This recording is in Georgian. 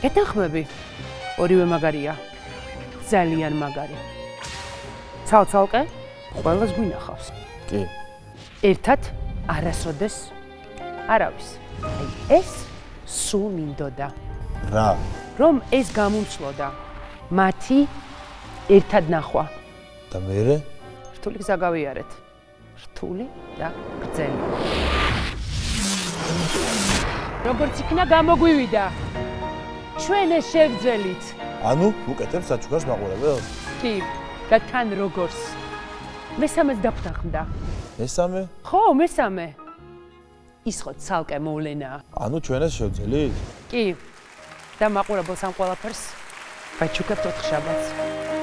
გეთანხმები? ორივე მაგარია. ძალიან მაგარი. ცალ-ცალკე ყველას გვინახავს. კი. ერთად არასოდეს არავის. აი ეს სულ მინდოდა. რა? რომ ეს გამომცლოდა მათი ერთად ნახვა. და მერე? რთული გზა გავიარეთ. რთული და გრძელი. როგორც იქნა გამოგვივიდა. ჩვენ ეს შევძელით. ანუ უკეთებს საჩუქარს მაყურებელს? კი, და თან როგორც. მესამეც დაფთახმდა. მესამე? ხო, მესამე. ის ხო ცალკე მოვლენაა. ანუ ჩვენ ეს შევძელით? კი. და მაყურებელს ამ ყველაფერს ვაჩუქებთ 4 შაბათს.